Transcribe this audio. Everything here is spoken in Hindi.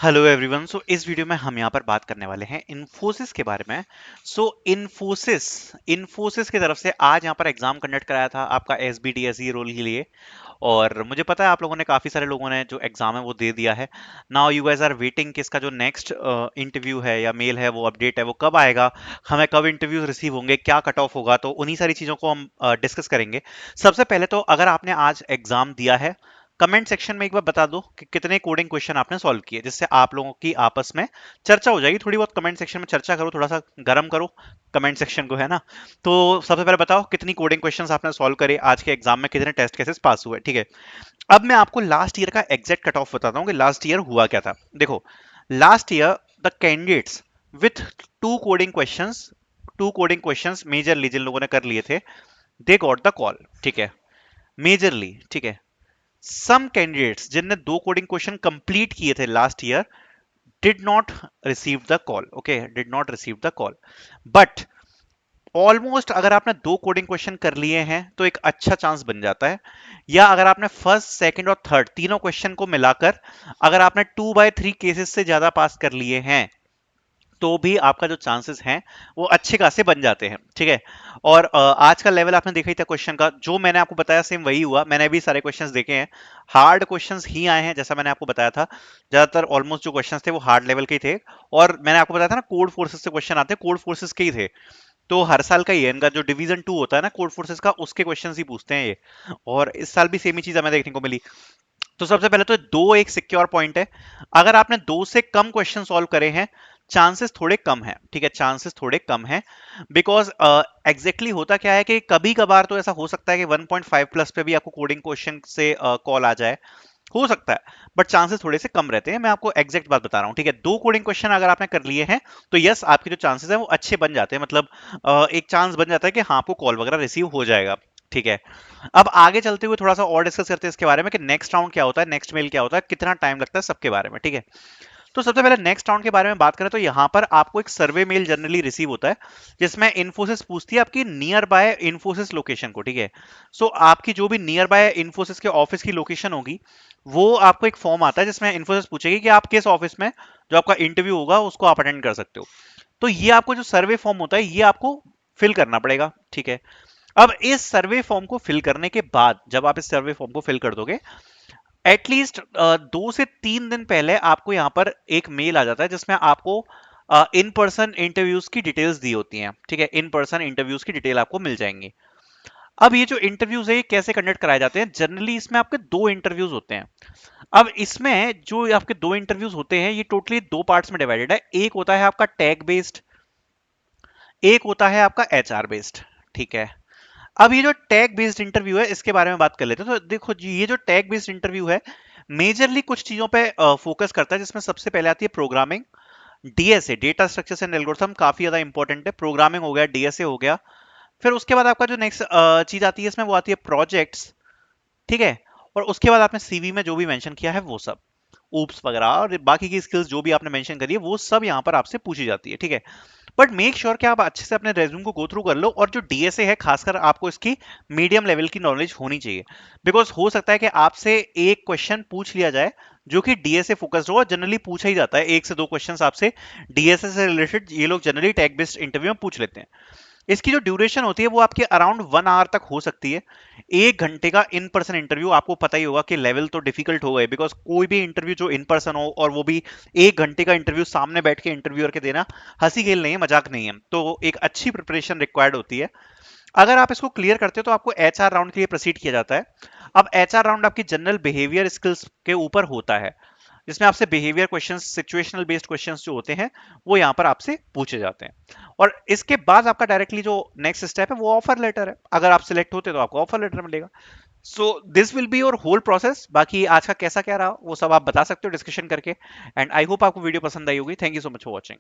Hello everyone. सो इस वीडियो में हम यहाँ पर बात करने वाले हैं इन्फोसिस के बारे में। सो इन्फोसिस इन्फोसिस की तरफ से आज यहाँ पर एग्जाम कंडक्ट कराया था आपका एसबीडीएसई रोल के लिए। और मुझे पता है आप लोगों ने काफी सारे लोगों ने जो एग्जाम है वो दे दिया है। Now you guys are waiting कि इसका जो नेक्स्ट इंटरव्यू है या मेल है वो अपडेट है वो कब आएगा, हमें कब इंटरव्यूज रिसीव होंगे, क्या कट ऑफ होगा, तो उन्हीं सारी चीजों को हम डिस्कस करेंगे। सबसे पहले तो अगर आपने आज एग्जाम दिया है, कमेंट सेक्शन में एक बार बता दो कि कितने कोडिंग क्वेश्चन आपने सॉल्व किए, जिससे आप लोगों की आपस में चर्चा हो जाएगी। थोड़ी बहुत कमेंट सेक्शन में चर्चा करो, थोड़ा सा गर्म करो कमेंट सेक्शन को, है ना। तो सबसे पहले बताओ कितनी कोडिंग क्वेश्चंस आपने सॉल्व करे आज के एग्जाम में, कितने टेस्ट केसेस पास हुए, ठीक है। अब मैं आपको लास्ट ईयर का एग्जैक्ट कट ऑफ बताता हूँ कि लास्ट ईयर हुआ क्या था। देखो, last year the candidates with two coding questions majorly जिन लोगों ने कर लिए थे, दे गॉट द कॉल, ठीक है। मेजरली, ठीक है। सम कैंडिडेट्स जिनने दो कोडिंग क्वेश्चन कंप्लीट किए थे last year did not receive the call, okay, did not receive the call. But almost अगर आपने दो कोडिंग क्वेश्चन कर लिए हैं तो एक अच्छा चांस बन जाता है। या अगर आपने फर्स्ट सेकंड और थर्ड तीनों क्वेश्चन को मिलाकर अगर आपने 2/3 केसेस से ज्यादा पास कर लिए हैं, तो भी आपका जो चांसेस हैं वो अच्छे खासे बन जाते हैं, ठीक है। और आज का लेवल आपने देखा ही था क्वेश्चन का, जो मैंने आपको बताया सेम वही हुआ। मैंने भी सारे क्वेश्चंस देखे हैं, हार्ड क्वेश्चंस ही आए हैं, जैसा मैंने आपको बताया था। ज्यादातर ऑलमोस्ट जो क्वेश्चंस थे वो हार्ड लेवल के ही थे। और मैंने आपको बताया था ना, कोड फोर्सेस से क्वेश्चन आते हैं, कोड फोर्सेस के ही थे। तो हर साल का ही है इनका, जो डिवीजन 2 होता है ना कोड फोर्सेस का, उसके क्वेश्चंस ही पूछते हैं ये। और इस साल भी सेम ही चीज हमें देखने को मिली। तो सबसे पहले तो दो एक सिक्योर पॉइंट है। अगर आपने दो से कम क्वेश्चन सॉल्व करे हैं, चांसेस थोड़े कम है, ठीक है, चांसेस थोड़े कम है। बिकॉज एग्जैक्टली होता क्या है कि कभी कभार तो ऐसा हो सकता है कि 1.5 प्लस पे भी आपको कोडिंग क्वेश्चन से कॉल आ जाए, हो सकता है। बट चांसेस थोड़े से कम रहते हैं, मैं आपको एग्जैक्ट बात बता रहा हूँ, ठीक है। दो कोडिंग क्वेश्चन अगर आपने कर लिए हैं तो यस, आपके जो चांसेस है वो अच्छे बन जाते हैं। मतलब एक चांस बन जाता है कि हाँ, आपको कॉल वगैरह रिसीव हो जाएगा, ठीक है। अब आगे चलते हुए थोड़ा सा और डिस्कस करते हैं इसके बारे में कि नेक्स्ट राउंड क्या होता है, नेक्स्ट मेल क्या होता है, कितना टाइम लगता है, सबके बारे में, ठीक है। तो सबसे पहले नेक्स्ट राउंड के बारे में बात करें तो यहाँ पर आपको एक सर्वे मेल जनरली रिसीव होता है, जिसमें इन्फोसिस पूछती है आपकी नियर बाय इन्फोसिस लोकेशन को, ठीक है। सो आपकी जो भी नियर बाय इन्फोसिस के ऑफिस की लोकेशन होगी, वो आपको एक फॉर्म आता है जिसमें इन्फोसिस पूछेगी कि आप किस ऑफिस में जो आपका इंटरव्यू होगा उसको आप अटेंड कर सकते हो। तो ये आपको जो सर्वे फॉर्म होता है ये आपको फिल करना पड़ेगा, ठीक है। अब इस सर्वे फॉर्म को फिल करने के बाद, जब आप इस सर्वे फॉर्म को फिल कर दोगे, एटलीस्ट 2 से 3 दिन पहले आपको यहां पर एक मेल आ जाता है जिसमें आपको इन पर्सन इंटरव्यूज की डिटेल्स दी होती हैं, ठीक है। इन पर्सन इंटरव्यूज की डिटेल आपको मिल जाएंगी। अब ये जो इंटरव्यूज है ये कैसे कंडक्ट कराए जाते हैं, जनरली इसमें आपके दो इंटरव्यूज होते हैं। अब इसमें जो आपके दो इंटरव्यूज होते हैं ये टोटली दो पार्ट्स में डिवाइडेड है। एक होता है आपका टैग बेस्ड, एक होता है आपका एचआर बेस्ड, ठीक है। अब ये जो टैग बेस्ड इंटरव्यू है इसके बारे में बात कर लेते हैं। तो देखो जी, ये जो टैग बेस्ड इंटरव्यू है मेजरली कुछ चीजों पे फोकस करता है, जिसमें सबसे पहले आती है programming, DSA, data structures and algorithm, काफी ज्यादा इंपॉर्टेंट है। प्रोग्रामिंग हो गया, डीएसए हो गया। फिर उसके बाद आपका जो नेक्स्ट चीज आती है इसमें वो आती है प्रोजेक्ट्स, ठीक है। और उसके बाद आपने सीवी में जो भी मेंशन किया है वो सब, ऊप्स वगैरह और बाकी की स्किल्स जो भी आपने मेंशन करी है वो सब यहाँ पर आपसे पूछी जाती है, ठीक है। बट मेक श्योर कि आप अच्छे से अपने रेज्यूम को गो थ्रू कर लो, और जो डीएसए है खासकर आपको इसकी मीडियम लेवल की नॉलेज होनी चाहिए। बिकॉज हो सकता है कि आपसे एक क्वेश्चन पूछ लिया जाए जो कि डीएसए फोकस्ड हो, और जनरली पूछा ही जाता है, एक से दो क्वेश्चन आपसे डीएसए से रिलेटेड ये लोग जनरली टैग बेस्ड इंटरव्यू में पूछ लेते हैं। इसकी जो ड्यूरेशन होती है वो आपके अराउंड 1 आवर तक हो सकती है। 1 घंटे का इन पर्सन इंटरव्यू, आपको पता ही होगा कि लेवल तो डिफिकल्ट हो गए, बिकॉज कोई भी इंटरव्यू जो इन पर्सन हो और वो भी 1 घंटे का इंटरव्यू सामने बैठ के इंटरव्यूअर के देना, हंसी खेल नहीं है, मजाक नहीं है। तो एक अच्छी प्रिपरेशन रिक्वायर्ड होती है। अगर आप इसको क्लियर करते हो तो आपको एचआर राउंड के लिए प्रोसीड किया जाता है। अब एचआर राउंड आपकी जनरल बिहेवियर स्किल्स के ऊपर होता है, जिसमें आपसे behaviour questions, situational based questions जो होते हैं वो यहाँ पर आपसे पूछे जाते हैं। और इसके बाद आपका डायरेक्टली जो नेक्स्ट स्टेप है वो ऑफर लेटर है। अगर आप सिलेक्ट होते तो आपको ऑफर लेटर मिलेगा। So this will be your whole process. बाकी आज का कैसा क्या रहा वो सब आप बता सकते हो डिस्कशन करके। एंड आई होप आपको वीडियो पसंद आई होगी। Thank you so much for watching.